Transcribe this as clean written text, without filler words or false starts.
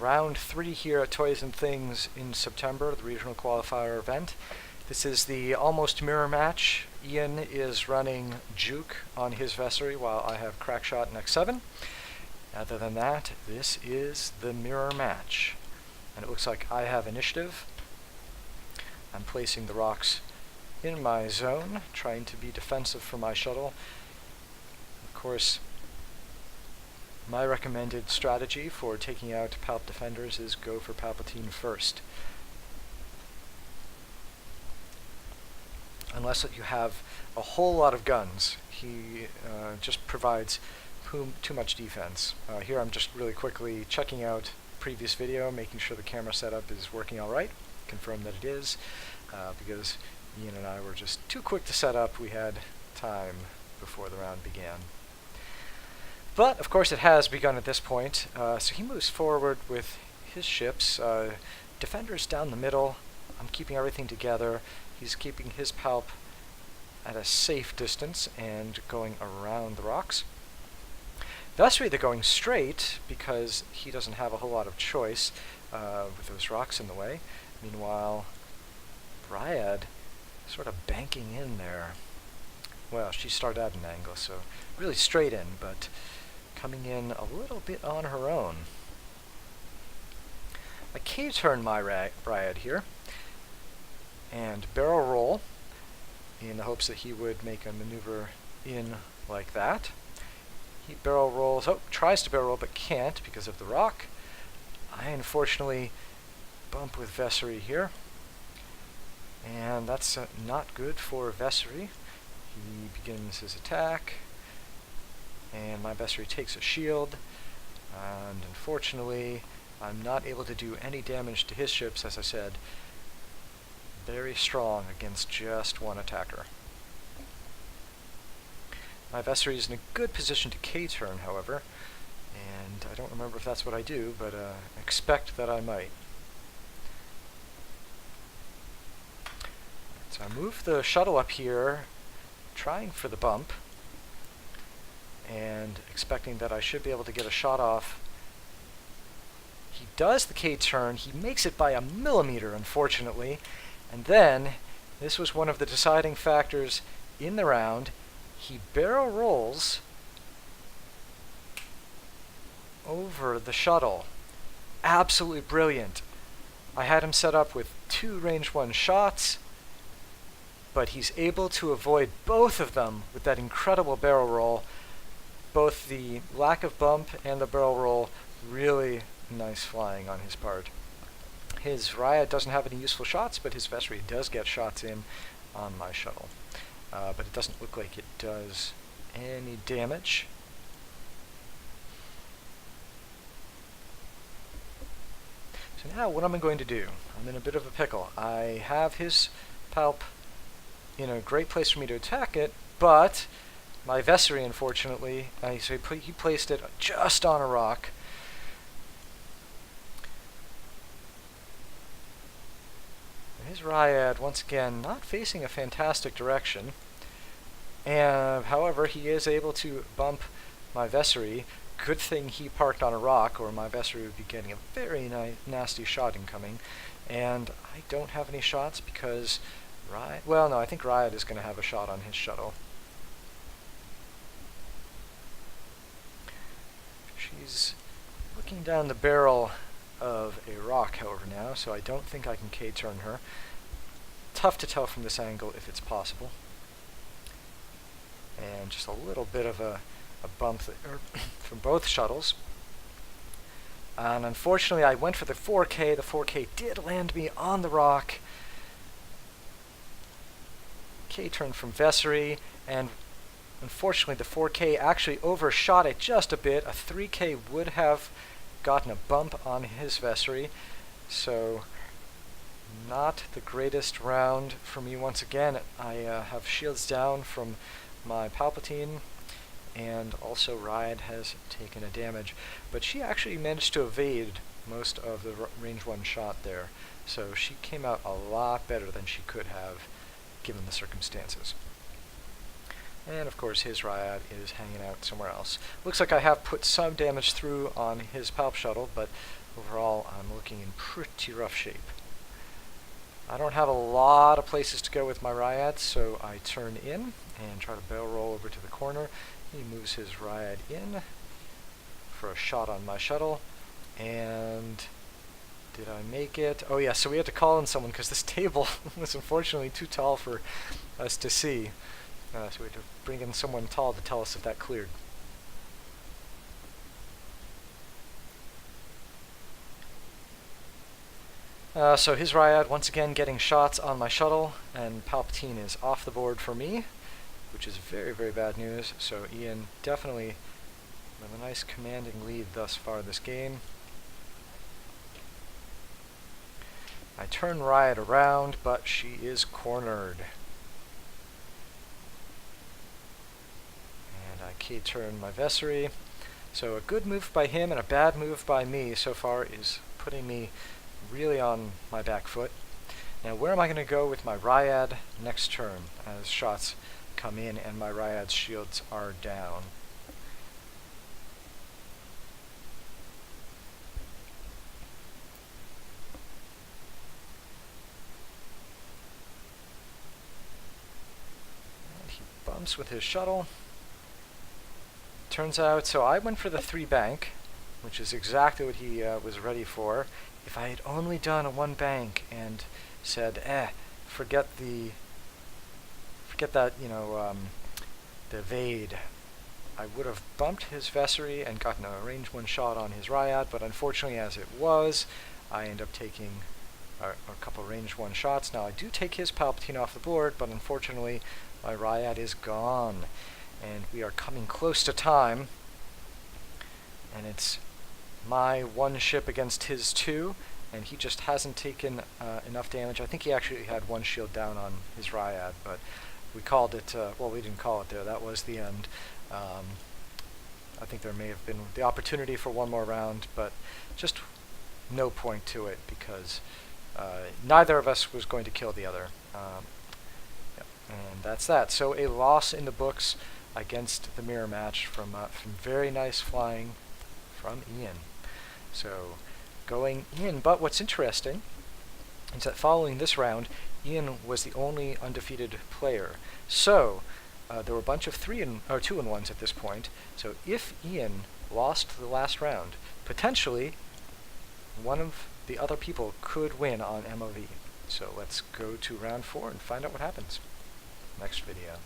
round 3 here at Toys and Things in September, the regional qualifier event. This is the almost mirror match. Ian is running Juke on his Vessery while I have Crackshot in X7. Other than that, this is the mirror match. And it looks like I have initiative. I'm placing the rocks in my zone, trying to be defensive for my shuttle. Of course, my recommended strategy for taking out Palp defenders is go for Palpatine first. Unless you have a whole lot of guns, he just provides too much defense. Here I'm just really quickly checking out previous video, making sure the camera setup is working alright, confirm that it is, because Ian and I were just too quick to set up. We had time before the round began. But, of course, it has begun at this point, so he moves forward with his ships. Defenders down the middle. I'm keeping everything together. He's keeping his Palp at a safe distance and going around the rocks. Vessery, they're going straight because he doesn't have a whole lot of choice with those rocks in the way. Meanwhile, Ryad sort of banking in there. Well, she started at an angle, so really straight in, but coming in a little bit on her own. I K-turn my Ryad here and barrel roll in the hopes that he would make a maneuver in like that. He barrel rolls, tries to barrel roll but can't because of the rock. I unfortunately bump with Vessery here, and that's not good for Vessery. He begins his attack, and my Vessery takes a shield, and unfortunately I'm not able to do any damage to his ships. As I said, very strong against just one attacker. My Vessery is in a good position to K-turn, however, and I don't remember if that's what I do, but expect that I might. So I move the shuttle up here, trying for the bump, and expecting that I should be able to get a shot off. He does the K-turn. He makes it by a millimeter, unfortunately, and then, this was one of the deciding factors in the round, he barrel rolls over the shuttle. Absolutely brilliant. I had him set up with 2 range 1 shots, but he's able to avoid both of them with that incredible barrel roll. Both the lack of bump and the barrel roll, really nice flying on his part. His Ryad doesn't have any useful shots, but his Vessery does get shots in on my shuttle. But it doesn't look like it does any damage. So now what am I going to do? I'm in a bit of a pickle. I have his Palp in a great place for me to attack it, but my Vessery, unfortunately, so he placed it just on a rock. His Ryad, once again, not facing a fantastic direction. And, however, he is able to bump my Vessery. Good thing he parked on a rock, or my Vessery would be getting a very nasty shot incoming. And I don't have any shots because well, no, I think Ryad is going to have a shot on his shuttle. She's looking down the barrel of a rock, however, now, so I don't think I can K-turn her. Tough to tell from this angle if it's possible. And just a little bit of a bump from both shuttles. And unfortunately, I went for the 4K. The 4K did land me on the rock. K-turn from Vessery, and unfortunately the 4K actually overshot it just a bit. A 3K would have gotten a bump on his Vessery, so not the greatest round for me once again. I have shields down from my Palpatine, and also Ryad has taken a damage, but she actually managed to evade most of the range 1 shot there, so she came out a lot better than she could have given the circumstances. And of course his Ryad is hanging out somewhere else. Looks like I have put some damage through on his Palp Shuttle, but overall I'm looking in pretty rough shape. I don't have a lot of places to go with my Ryad, so I turn in and try to barrel roll over to the corner. He moves his Ryad in for a shot on my shuttle, and did I make it? Oh yeah, so we had to call in someone because this table was unfortunately too tall for us to see. So we had to bring in someone tall to tell us if that cleared. So his Ryad once again getting shots on my shuttle, and Palpatine is off the board for me, which is very, very bad news. So Ian definitely with a nice commanding lead thus far this game. I turn Ryad around, but she is cornered. And I K-turn my Vessery. So a good move by him and a bad move by me so far is putting me really on my back foot. Now where am I going to go with my Ryad next turn as shots come in and my Ryad's shields are down? And he bumps with his shuttle. Turns out, so I went for the 3 bank, which is exactly what he was ready for. If I had only done a 1 bank and said, forget that, the evade, I would have bumped his Vessery and gotten a range 1 shot on his Ryad, but unfortunately as it was, I end up taking a couple range 1 shots. Now I do take his Palpatine off the board, but unfortunately my Ryad is gone. And we are coming close to time, and it's my 1 ship against his 2, and he just hasn't taken enough damage. I think he actually had 1 shield down on his Ryad, but we called it, well, we didn't call it there, that was the end. I think there may have been the opportunity for 1 more round, but just no point to it because neither of us was going to kill the other. And that's that. So a loss in the books against the mirror match from very nice flying from Ian. So going in, but what's interesting is that following this round, Ian was the only undefeated player. So there were a bunch of 2-1s at this point. So if Ian lost the last round, potentially one of the other people could win on MOV. So let's go to round 4 and find out what happens. Next video.